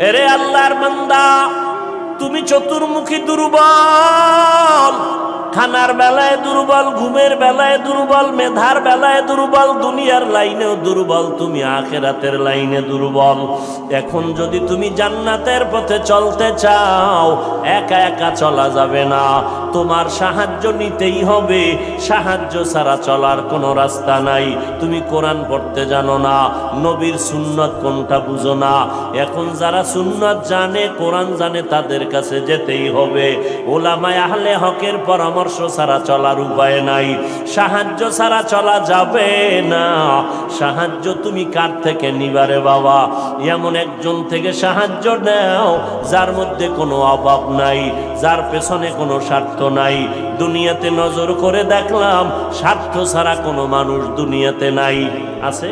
এরে আল্লাহর বান্দা, তুমি চতুর্মুখী দুর্বল, খানার বেলায় দুর্বল, ঘুমের বেলায় দুর্বল, মেধার বেলায় দুর্বল, দুনিয়ার লাইনেও দুর্বল, তুমি আখিরাতের লাইনে দুর্বল। এখন যদি তুমি জান্নাতের পথে চলতে চাও, একা একা চলা যাবে না, তোমার সাহায্য নিতেই হবে। সাহায্য ছাড়া চলার কোনো রাস্তা নাই। তুমি কোরআন পড়তে জানো না, নবীর সুন্নত কোনটা বুঝো না। এখন যারা সুন্নত জানে, কোরআন জানে, তাদের কাছে যেতেই হবে। ওলামায়ে আহলে হকের পরামর্শ ছাড়া চলার উপায় নাই। সাহায্য ছাড়া চলা যাবে না। সাহায্য তুমি কার থেকে নিবারে বাবা? এমন একজন থেকে সাহায্য নাও যার মধ্যে কোনো অভাব নাই, যার পেছনে কোনো স্বার্থ নাই। দুনিয়াতে নজর করে দেখলাম স্বার্থ ছাড়া কোনো মানুষ দুনিয়াতে নাই। আছে?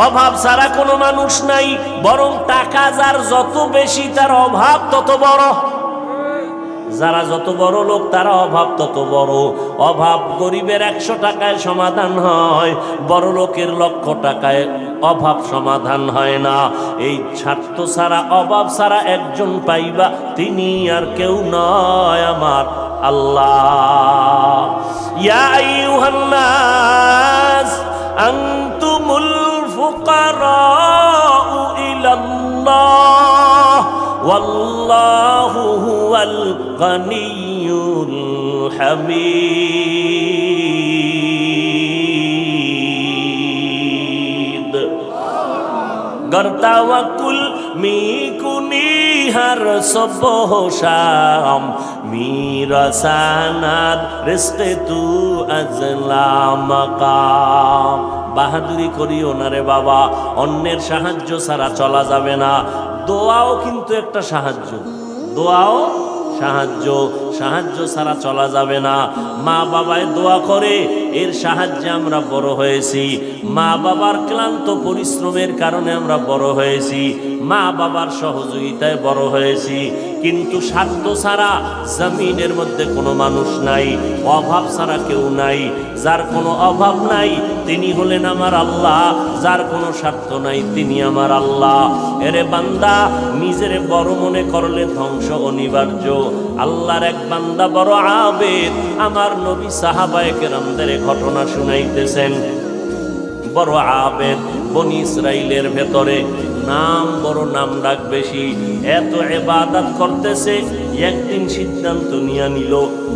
অভাব ছাড়া কোনো মানুষ নাই, বরং টাকা যার যত বেশি তার অভাব তত বড়। যারা যত বড় লোক তারা অভাব তত বড়। অভাব গরিবের 100 টাকায় সমাধান হয়, বড় লোকের 1,00,000 টাকায় অভাব সমাধান হয় না। এই স্বার্থ ছাড়া, অভাব ছাড়া একজন পাইবা, তিনি আর কেউ নয়, আমার আল্লাহ। ইয়া আইয়ুহান নাস আনতুমুল ফুকারাউ ইলাল্লাহ ওয়াল্লাহু হুয়াল গানিয়্যুল হামিদ। गर तवक्कुल मी कुनी हर सुबह शाम, मेरा सनद रिज़्क़ तू अज़ला मकाम। বাহাদুরি করিও না রে বাবা, অন্যের সাহায্য ছাড়া চলা যাবে না। দোয়াও কিন্তু একটা সাহায্য, দোয়াও সাহায্য। সাহায্য ছাড়া চলা যাবে না। মা বাবায় দোয়া করে, এর সাহায্যে আমরা বড় হয়েছি। মা বাবার ক্লান্ত পরিশ্রমের কারণে আমরা বড় হয়েছি, মা বাবার সহযোগিতায় বড় হয়েছি। কিন্তু স্বার্থ ছাড়া জমিনের মধ্যে কোনো মানুষ নাই, অভাব ছাড়া কেউ নাই। যার কোনো অভাব নাই তিনি হলেন আমার আল্লাহ, যার কোনো স্বার্থ নাই তিনি আমার আল্লাহ। এরে বান্দা, নিজের বড় মনে করলে ধ্বংস অনিবার্য। আল্লাহর এক বান্দা বড় আবেদ, আমার নবী সাহাবায়ে কেরামদের ঘটনা শুনাইতেছেন। বড় আবেদ, বনি ইসরাইলের ভেতরে নাম বড়, নাম ডাক বেশি, এত ইবাদত করতেছে। একদিন সিদ্ধান্ত নিয়ে নিল,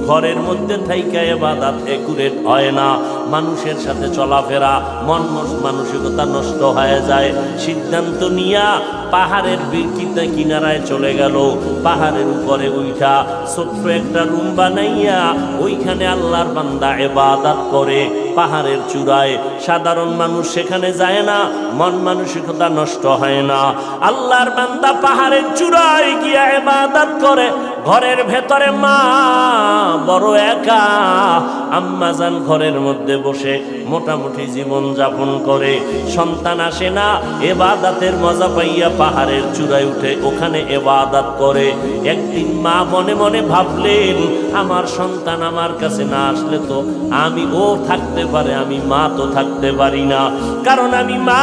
ঘরের মধ্যে থাইকা ইবাদত একুরেট হয় না, মানুষের সাথে চলাফেরা, মানসিকতা নষ্ট হয়ে যায়। সিদ্ধান্ত নিয়া পাহাড়ের কিনারায় চলে গেল। পাহাড়ের উপরে উঠা ছোট্ট একটা রুম বানাইয়া ওইখানে আল্লাহর বান্দা ইবাদত করে। পাহাড়ের চূড়ায় সাধারণ মানুষ সেখানে যায় না, মন মানসিকতা নষ্ট হয় না। আল্লাহর বান্দা পাহাড়ের চূড়ায় গিয়া ইবাদত করে। ঘরের ভেতরে মা বড় একা, আম্মা জান ঘরের মধ্যে বসে মোটামুটি জীবন যাপন করে। সন্তান আসে না, ইবাদতের মজা পাইয়া পাহাড়ের চূড়ায় উঠে ওখানে ইবাদত করে। একদিন মা মনে মনে ভাবলেন, আমার সন্তান আমার কাছে না আসলে তো আমি ও থাকতে পারে, আমি মা তো থাকতে পারি না। কারণ আমি মা,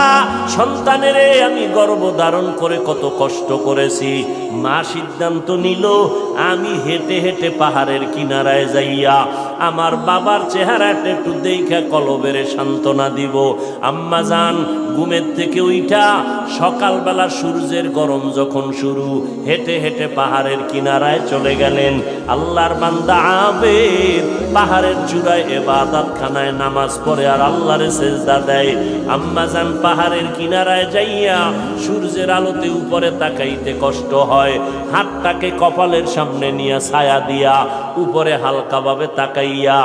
সন্তানের আমি গর্ভ ধারণ করে কত কষ্ট করেছি। মা সিদ্ধান্ত নিল, আমি হেঁটে হেঁটে পাহাড়ের কিনারায় যাইয়া আমার বাবার চেহারাটা একটু দেখা কলবেরে সান্ত্বনা দিব। আম্মা জান ঘুমের থেকে উঠা সকালবেলা সূর্যের গরম যখন শুরু, হেঁটে হেঁটে পাহাড়ের কিনারায় চলে গেলেন। আল্লাহর বান্দা আবেদ পাহাড়ের চূড়ায় ইবাদত খানায় নামাজ পড়ে আর আল্লাহরে সেজদা দেয়। আম্মা জান পাহাড়ের কিনারায় যাইয়া সূর্যের আলোতে উপরে তাকাইতে কষ্ট হয়, হাতটাকে কপালের সামনে নিয়ে ছায়া দিয়া উপরে হালকাভাবে তাকাইয়া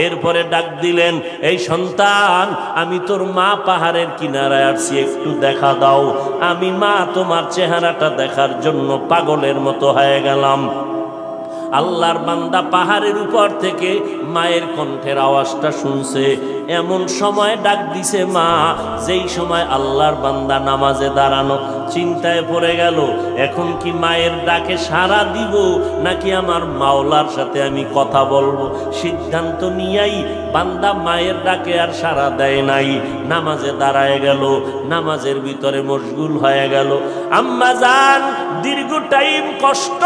এরপরে ডাক দিলেন, এই সন্তান, আমি তোর মা পাহাড়ের কিনারায় আসছি, একটু দেখা দাও। আমি মা তোমার চেহারাটা দেখার জন্য পাগলের মতো হয়ে গেলাম। আল্লাহর বান্দা পাহাড়ের উপর থেকে মায়ের কণ্ঠের আওয়াজটা শুনছে। এমন সময় ডাক দিছে মা, যেই সময় আল্লাহর বান্দা নামাজে দাঁড়ানো। চিন্তায় পড়ে গেল, এখন কি মায়ের ডাকে সাড়া দিব নাকি আমার মাওলার সাথে আমি কথা বলবো। সিদ্ধান্ত নিয়েই বান্দা মায়ের ডাকে আর সাড়া দেয় নাই, নামাজে দাঁড়ায় গেল, নামাজের ভিতরে মশগুল হয়ে গেল। আম্মা জান দীর্ঘ টাইম কষ্ট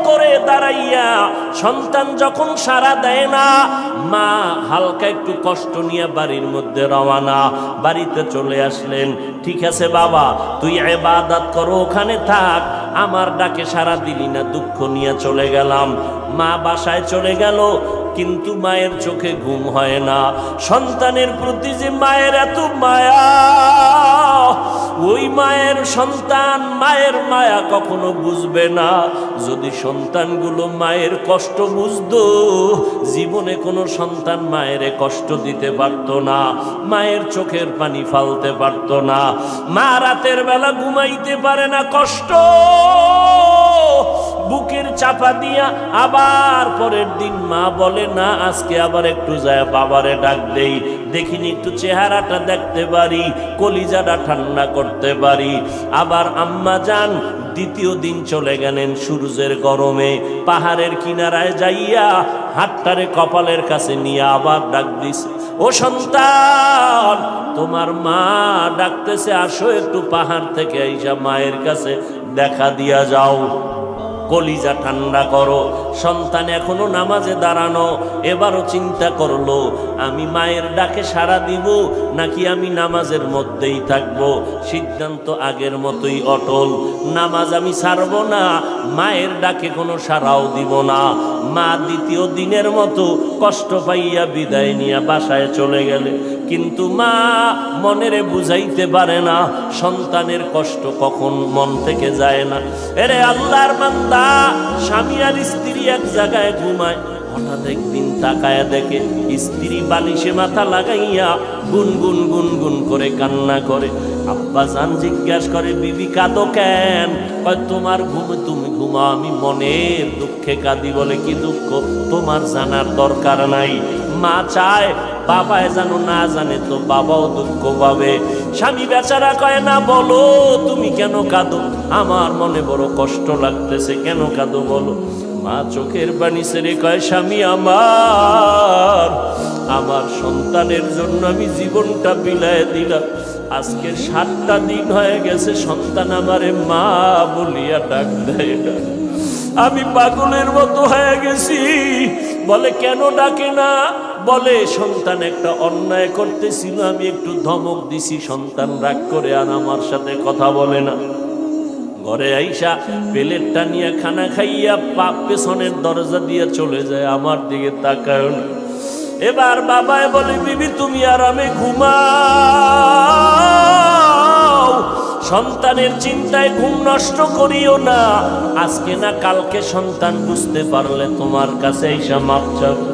করে দাঁড়াইয়া সন্তান যখন সাড়া দেয় না, মা হালকা একটু কষ্ট নিয়ে বাড়ির মধ্যে রওনা। বাড়িতে চলে আসলেন, ঠিক আছে বাবা তুই ইবাদত করো, ওখানে থাক, আমার ডাকে সাড়া দিলি না, দুঃখ নিয়ে চলে গেলাম। মা বাসায় চলে গেল, কিন্তু মায়ের চোখে ঘুম হয় না। সন্তানের প্রতি যে মায়ের এত মায়া, ওই মায়ের সন্তান মায়ের মায়া কখনো বুঝবে না। যদি সন্তানগুলো মায়ের কষ্ট বুঝতো, জীবনে কোনো সন্তান মায়ের কষ্ট দিতে পারত না, মায়ের চোখের পানি ফালতে পারত না। মা রাতের বেলা ঘুমাইতে পারে না, কষ্ট বুকের চাপা দিয়া। আবার পরের দিন মা বলে না, আজকে আবার একটু যায় বাবারে ডাক দেই, দেখিনি একটু চেহারাটা দেখতে পারি, কলিজাটা ঠান্ডা করতে পারি। আবার আম্মা যান দ্বিতীয় দিন চলে গেলেন সূর্যের গরমে, পাহাড়ের কিনারায় যাইয়া হাতটারে কপালের কাছে নিয়ে আবার ডাক দিছে, ও সন্তান তোমার মা ডাকতেছে, আসো একটু পাহাড় থেকে আইসা মায়ের কাছে দেখা দিয়া যাও, কলিজা ঠান্ডা করো। সন্তান এখনো নামাজে দাঁড়ানো, এবারও চিন্তা করলো আমি মায়ের ডাকে সাড়া দিব নাকি আমি নামাজের মধ্যেই থাকবো। সিদ্ধান্ত আগের মতোই অটল, নামাজ আমি ছাড়ব না, মায়ের ডাকে কোনো সাড়াও দিব না। মা দ্বিতীয় দিনের মতো কষ্ট পাইয়া বিদায় নিয়ে বাসায় চলে গেলে, কিন্তু মা মনেরে বুঝাইতে পারে না সন্তানের কষ্ট কখন মন থেকে যায় না। এরে আল্লাহর বান্দা, স্বামী আর স্ত্রী এক জায়গায় ঘুমায়, হঠাৎ একদিন তাকায় দেখে স্ত্রী বালিশে মাথা লাগাইয়া গুনগুন গুনগুন করে কান্না করে। আব্বা জান জিজ্ঞাসা করে, বিবি কাঁদো কেন? কয় তোমার ঘুমে তুমি ঘুমাও, আমি মনের দুঃখে কাঁদি। বলে কি দুঃখ? তোমার জানার দরকার নাই। মা চায় বাবায় জানো, না জানে তো বাবাও দুঃখ পাবে। স্বামী বেচারা কয় না, বলো তুমি কেন কাঁদো? আমার মনে বড় কষ্ট লাগতেছে, কেন কাঁদো বলো। মা চোখের পানি ছেড়ে কয়, স্বামী আমার সন্তানের জন্য আমি জীবনটা বিলায় দিলাম, আজকে 7টা দিন হয়ে গেছে সন্তান আমারে মা বলিয়া ডাক দেয় না, আমি পাগলের মতো হয়ে গেছি। বলে কেন ডাকে না? বলে সন্তান একটা অন্যায় করতেছিল, আমি একটু ধমক দিছি, সন্তান রাগ করে আর আমার সাথে কথা বলে না। ঘরে আইসা প্লেটটা নিয়ে খানা খাইয়া পেছনের দরজা দিয়ে চলে যায়, আমার দিকে তাকায় না। এবার বাবায় বলে, বিবি তুমি আরামে ঘুমাও, সন্তানের চিন্তায় ঘুম নষ্ট করিও না, আজকে না কালকে সন্তান বুঝতে পারলে তোমার কাছে আইসা মাপ চাবে।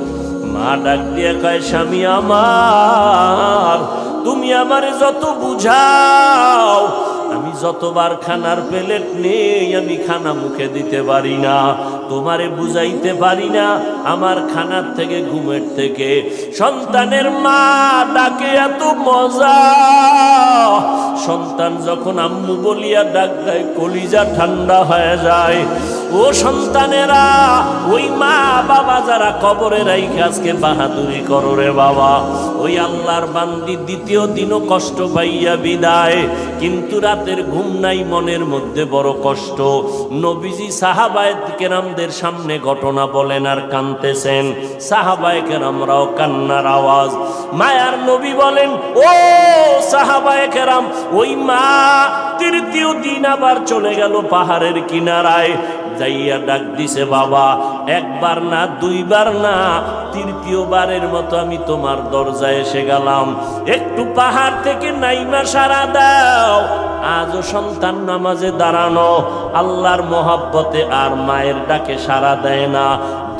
মা ডাক দিয়ে কয়, স্বামী আমার তুমি আমারে যত বুঝাও, আমি যতবার খানার প্লেট নেই আমি খানা মুখে দিতে পারি না, তোমারে বুঝাইতে পারি না আমার খানার থেকে ঘুমের থেকে সন্তানের মা ডাকে এত মজা। সন্তান যখন আম্মু বলিয়া ডাক দেয়, কলিজা ঠান্ডা হয়ে যায়। ও সন্তানেরা, ওই মা বাবা যারা কবরে রাইখে আজকে বাহাদুরি করো রে বাবা, ওই আল্লাহর বান্দি দ্বিতীয় দিনও কষ্ট পাইয়া বিদায়, কিন্তু রাতের ঘুম নাই, মনের মধ্যে বড় কষ্ট। নবীজি সাহাবায়ে কেরামদের সামনে ঘটনা বলেন আর কাঁদতেছেন, সাহাবায়ে কেরামরাও কান্নার আওয়াজ। মায়ার নবী বলেন, ও সাহাবায়ে কেরাম, ওই মা তৃতীয় দিন আবার চলে গেল পাহাড়ের কিনারায়, যাইয়া ডাক দিছে, বাবা একবার না দুইবার না, তৃতীয়বারের মতো আমি তোমার দরজায় এসে গেলাম, একটু পাহাড় থেকে নাইমা সারা দাও। আজও সন্তান নামাজে দাঁড়ানো, আল্লাহর মহব্বতে আর মায়ের ডাকে সারা দেয় না।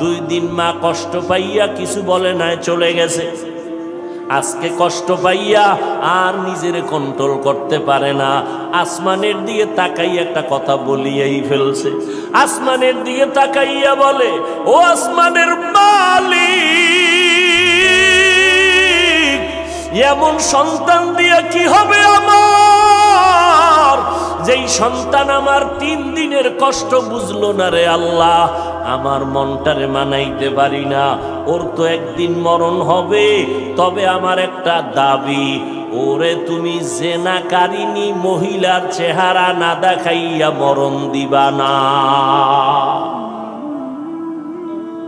2 দিন মা কষ্ট পাইয়া কিছু বলে নাই, চলে গেছে। আজকে কষ্ট পাইয়া আর নিজের কন্ট্রোল করতে পারে না, আসমানের দিকে তাকাইয়া একটা কথা বলিয়াই ফেলছে। আসমানের দিকে তাকাইয়া বলে, ও আসমানের মালিক, এমন সন্তান দিয়ে কি হবে আমার, যেই সন্তান আমার 3 দিনের কষ্ট বুঝলো না রে আল্লাহ, আমার মনটারে মানাইতে পারি না। ওর তো একদিন মরণ হবে, তবে আমার একটা দাবি, ওরে তুমি জেনাকারিনী মহিলার চেহারা না দেখাইয়া মরণ দিবা না।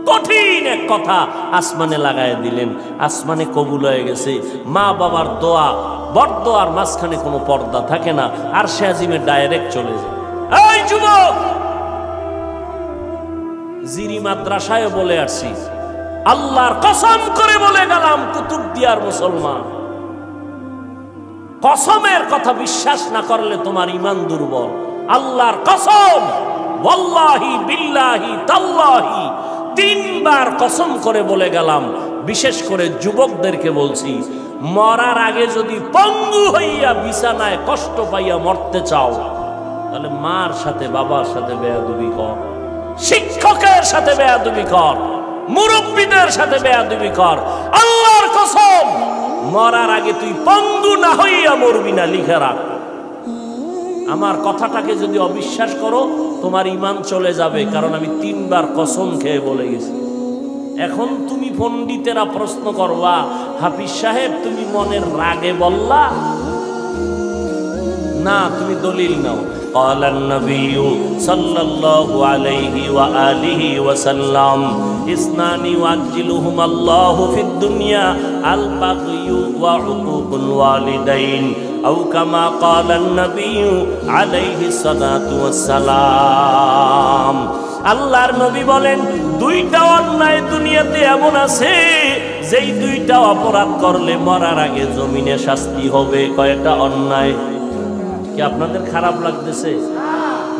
কঠিন এক কথা আসমানে লাগায় দিলেন, আসমানে কবুল হয়ে গেছে। মা বাবার দোয়া, বরদোয়ার মাঝখানে কোনো পর্দা থাকে না, আর সে আজিমে ডাইরেক্ট চলে যায়। এই যুবক, জিরি মাদ্রাসায় বলে আসছি, আল্লাহর কসম করে বলে গেলাম, কুতুবদিয়ার মুসলমান, কসমের কথা বিশ্বাস না করলে তোমার ঈমান দুর্বল। আল্লাহর কসম, ওয়াল্লাহি বিল্লাহি তাল্লাহি, 3 বার কসম করে বলে গেলাম। বিশেষ করে যুবকদেরকে বলছি, মরার আগে যদি পঙ্গু হইয়া বিছানায় কষ্ট পাইয়া মরতে চাও, তাহলে মার সাথে বাবার সাথে বেয়াদবি কর, শিক্ষকের সাথে বেয়াদবি কর, মুরব্বীদের সাথে বেয়াদবি কর। আল্লাহর কসম, মরার আগে তুই পঙ্গু না হইয়া মরবি না, লিখে রাখ। আমার কথাটাকে যদি অবিশ্বাস করো, তোমার ঈমান চলে যাবে, কারণ আমি 3 বার কসম খেয়ে বলে গেছি। এখন তুমি পণ্ডিতেরা প্রশ্ন করবা, হাফিজ সাহেব তুমি মনের রাগে বললা না, তুমি দলিল নাও। قال النبي صلى الله عليه وآله وسلم اثنان يعجلهما الله في الدنيا البغي وعقوق الوالدين أو كما قال النبي عليه الصلاة والسلام। আল্লাহর নবী বলেন, 2টা অন্যায় দুনিয়াতে এমন আছে, যেই 2টা অপরাধ করলে মরার আগে জমিনে শাস্তি হবে। কয়টা অন্যায়? কি আপনাদের খারাপ লাগতেছে?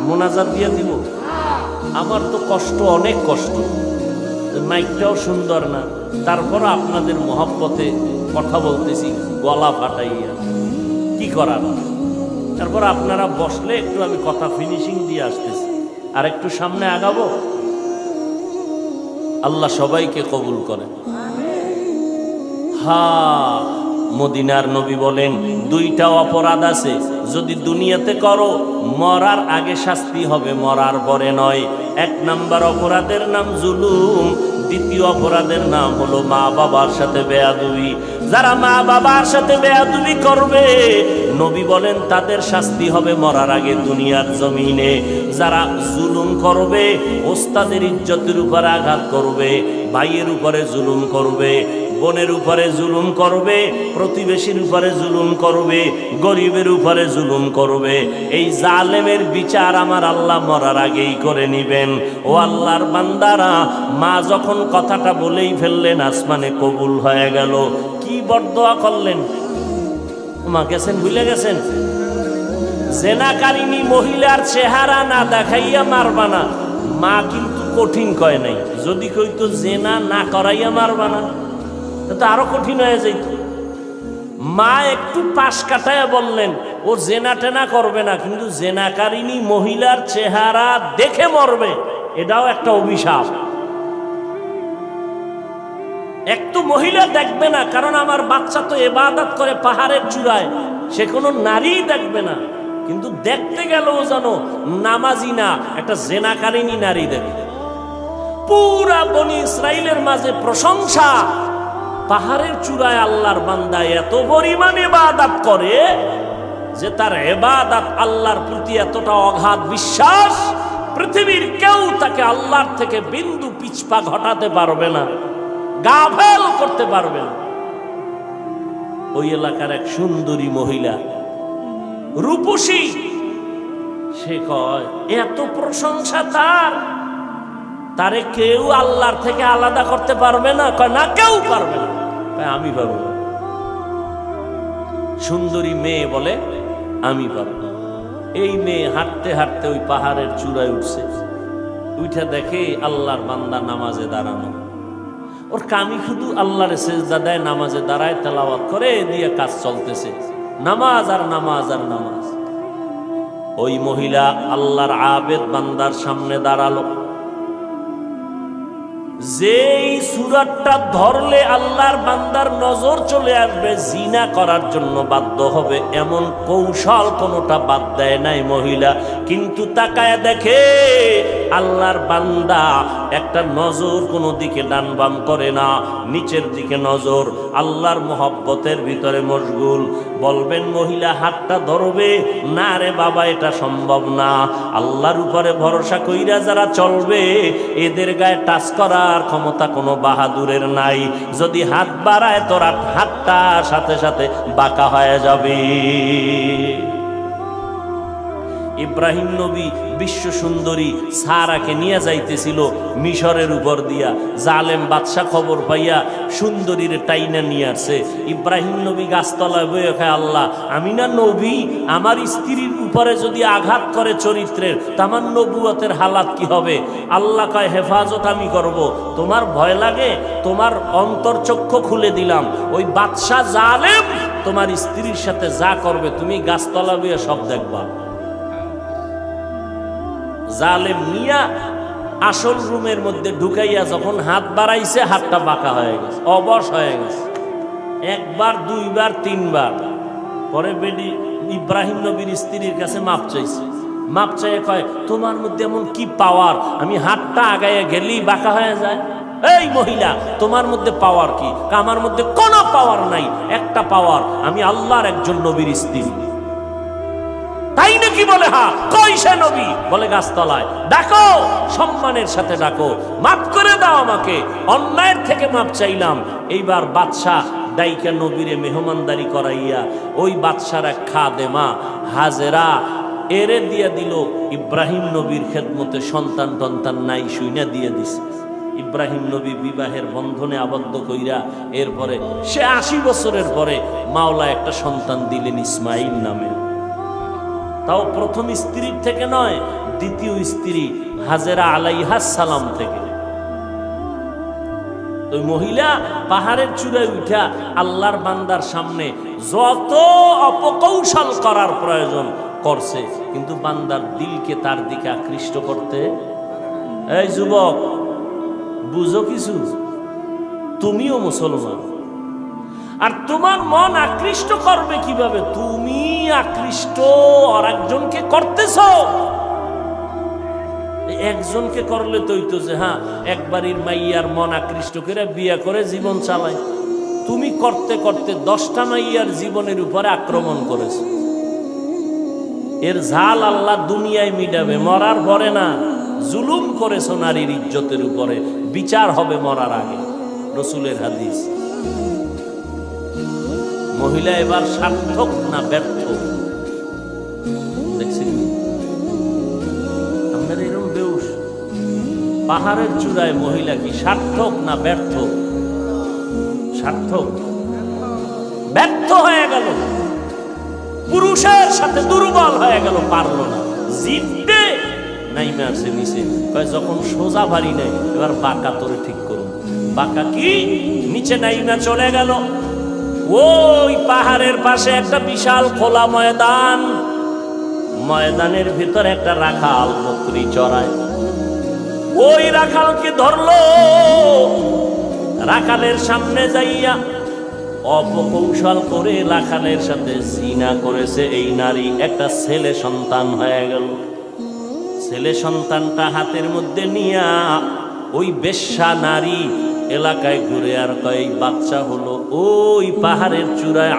মোনাজাত দিয়ে দিব? আমার তো কষ্ট, অনেক কষ্ট, মাইকটাও সুন্দর না, তারপর আপনাদের মহব্বতে কথা বলতেছি গলা ফাটাইয়া, কি করার। তারপর আপনারা বসলে একটু আমি কথা ফিনিশিং দিয়ে আসতেছি, আর একটু সামনে আগাবো। আল্লাহ সবাইকে কবুল করেন। হ্যাঁ, মদিনার নবী বলেন, 2টা অপরাধ আছে, যদি দুনিয়াতে করো মরার আগে শাস্তি হবে, মরার পরে নয়। 1 নাম্বার অপরাধের নাম জুলুম, 2য় অপরাধের নাম হলো মা বাবার সাথে বেয়াদবি। যারা মা বাবার সাথে বেয়াদবি করবে, নবী বলেন তাদের শাস্তি হবে মরার আগে দুনিয়ার জমিনে। যারা জুলুম করবে, ওস্তাদের ইজ্জতের উপরে আঘাত করবে, ভাইয়ের উপরে জুলুম করবে, বোনের উপরে জুলুম করবে, প্রতিবেশীর উপরে জুলুম করবে, গরিবের উপরে জুলুম করবে, এই জালেমের বিচার আমার আল্লাহ মরার আগেই করে নিবেন। ও আল্লাহর বান্দারা, মা যখন কথাটা বলেই ফেললেন, আসমানে কবুল হয়ে গেল। কি বরদোয়া করলেন? মা গেছেন, ভুলে গেছেন? জেনাকারিনী মহিলার চেহারা না দেখাইয়া মারবা না। মা কিন্তু কঠিন কয় নাই, যদি কইতো জেনা না করাইয়া মারবা না, তো আরো কঠিন হয়ে যাইত। মা একটু পাশ কাটাইয়া বললেন, ও জেনা টেনা করবে না, কিন্তু জেনাকারিনী মহিলার চেহারা দেখে মরবে, এটাও একটা অভিশাপ। একটু মহিলা দেখবে না, কারণ আমার বাচ্চা তো ইবাদত করে পাহাড়ের চূড়ায়, সে কোনো নারী দেখবে না, কিন্তু দেখতে গেলেও যেন নামাজি না, একটা জেনাকারিনী নারী দেখবে। পুরা বনি ইসরাইলের মাঝে প্রশংসা, পাহাড়ের চূড়ায় আল্লাহর বান্দা এত পরিমাণ ইবাদত করে যে তার ইবাদত আল্লাহর প্রতি এতটা অগাধ বিশ্বাস, পৃথিবীর কেউ তাকে আল্লাহর থেকে বিন্দু পিছপা ঘটাতে পারবে না, গাফেল করতে পারবে না। ওই এলাকার এক সুন্দরী মহিলা, রূপসী, সে কয় এত প্রশংসা তারে কেউ আল্লাহর থেকে আলাদা করতে পারবে না। কয় না, কেউ পারবে না। আমি পারবো। সুন্দরী মেয়ে বলে আমি পারবো। এই মেয়ে হাঁটতে হাঁটতে ওই পাহাড়ের চূড়ায় উঠছে, উঠে দেখে আল্লাহর বান্দা নামাজে দাঁড়ানো। ওর কামি শুধু আল্লাহর সেজদা দেয়, নামাজে দাঁড়ায়, তেলাওয়াত করে, দিয়ে কাজ চলতেছে, নামাজ আর নামাজ আর নামাজ। ওই মহিলা আল্লাহর আবেদ বান্দার সামনে দাঁড়ালো, যেই সূরাটা ধরলে আল্লাহর বান্দার নজর চলে আসবে, জিনা করার জন্য বাধ্য হবে, এমন কৌশল কোনোটা বাদ দেয় নাই মহিলা। কিন্তু তাকায় দেখে আল্লাহর বান্দা একটা নজর কোনো দিকে ডান বাম করে না, নিচের দিকে নজর, আল্লাহর মোহব্বতের ভিতরে মশগুল। বলবেন মহিলা হাতটা ধরবে না, রে বাবা এটা সম্ভব না। আল্লাহর উপরে ভরসা কইরা যারা চলবে এদের গায়ে টাচ করার ক্ষমতা কোনো বাহাদুরের নাই। যদি হাত বাড়ায় তোরা হাতটা সাথে সাথে বাঁকা হয়ে যাবে। ইব্রাহিম নবী বিশ্ব সুন্দরী সারাকে নিয়ে যাইতেছিল মিশরের উপর দিয়া। জালেম বাদশা খবর পাইয়া সুন্দরীর টাইনা নিয়ে আসছে। ইব্রাহিম নবী গাছতলায় বয়ে খায়, আল্লাহ আমি না নবী, আমার স্ত্রীর উপরে যদি আঘাত করে চরিত্রের, তা আমার নবুয়তের হালাত কি হবে? আল্লাহ কয় হেফাজত আমি করব, তোমার ভয় লাগে? তোমার অন্তর্চক্ষু খুলে দিলাম, ওই বাদশা জালেম তোমার স্ত্রীর সাথে যা করবে তুমি গাছতলা বয়ে সব দেখবা। জালেম মিয়া আসল রুমের মধ্যে ঢুকাইয়া যখন হাত বাড়াইছে, হাতটা বাঁকা হয়ে গেছে, অবশ হয়ে গেছে। একবার, দুইবার, তিনবার পরে বেডি ইব্রাহিম নবীর স্ত্রীর কাছে মাপ চাইছে। মাপ চাইয়ে কয়, তোমার মধ্যে এমন কি পাওয়ার, আমি হাতটা আগাইয়া গেলেই বাঁকা হয়ে যায়? এই মহিলা, তোমার মধ্যে পাওয়ার কি? আমার মধ্যে কোনো পাওয়ার নাই, একটা পাওয়ার, আমি আল্লাহর একজন নবীর স্ত্রী। তাই নাকি? বলে হ্যাঁ। কই সে নবী? বলে গাছতলায়। ডাকো, সম্মানের সাথে ডাকো, মাফ করে দাও আমাকে, অন্যায়ের থেকে মাপ চাইলাম। এইবার বাদশাহ ডাইকা নবীরে মেহমানদারি করাইয়া ওই বাদশার এক খাদেমা হাজেরা এরে দিয়া দিল ইব্রাহিম নবীর খেদমতে। সন্তান টন্তান নাই, শুইনা দিয়ে দিছে। ইব্রাহিম নবী বিবাহের বন্ধনে আবদ্ধ কইরা এরপরে সে ৮০ বছরের পরে মাওলা একটা সন্তান দিলেন ইসমাইল নামে। তাও প্রথম স্ত্রীর থেকে নয়, দ্বিতীয় স্ত্রী হাজেরা আলাইহাস সালাম থেকে। ওই মহিলা পাহাড়ের চূড়ায় উঠা আল্লাহর বান্দার সামনে যত অপকৌশল করার প্রয়োজন করছে, কিন্তু বান্দার দিলকে তার দিকে আকৃষ্ট করতে। এই যুবক, বুঝো কিছু, তুমিও মুসলমান, আর তোমার মন আকৃষ্ট করবে কিভাবে? তুমি আকৃষ্ট আর একজনকে করতেছ। একজনকে করলে তো হইতো যে হ্যাঁ একবারের মাইয়ার মন আকৃষ্ট করে বিয়ে করে জীবন চালায়। তুমি করতে করতে 10টা মাইয়ার জীবনের উপরে আক্রমণ করেছ। এর ঝাল আল্লাহ দুনিয়ায় মিটাবে, মরার পরে না। জুলুম করেছ নারীর ইজ্জতের উপরে, বিচার হবে মরার আগে, রসুলের হাদিস। মহিলা এবার সার্থক না ব্যর্থ? দেখছেন আপনার এরকম বেউস পাহাড়ের চূড়ায় মহিলা কি সার্থক না ব্যর্থ? সার্থক। ব্যর্থ হয়ে গেল, পুরুষের সাথে দুর্বল হয়ে গেল, পারল না, জিতবে নাইমে আসে নিচে। যখন সোজা ভারী নেই, এবার বাঁকা তোরে ঠিক করুন। বাঁকা কি? নিচে নাইমা চলে গেল। ওই পাহাড়ের পাশে একটা বিশাল খোলা ময়দান, ময়দানের ভিতরে একটা রাখাল বকরি চড়ায়। ওই রাখালকে ধরলো, রাখালের সামনে যাইয়া অপকৌশল করে রাখালের সাথে জিনা করেছে এই নারী। একটা ছেলে সন্তান হয়ে গেল। ছেলে সন্তানটা হাতের মধ্যে নিয়া ওই বেশ্যা নারী এলাকায় ঘুরে আর কয় বাচ্চা হলো ওই পাহাড়ের চূড়ায়।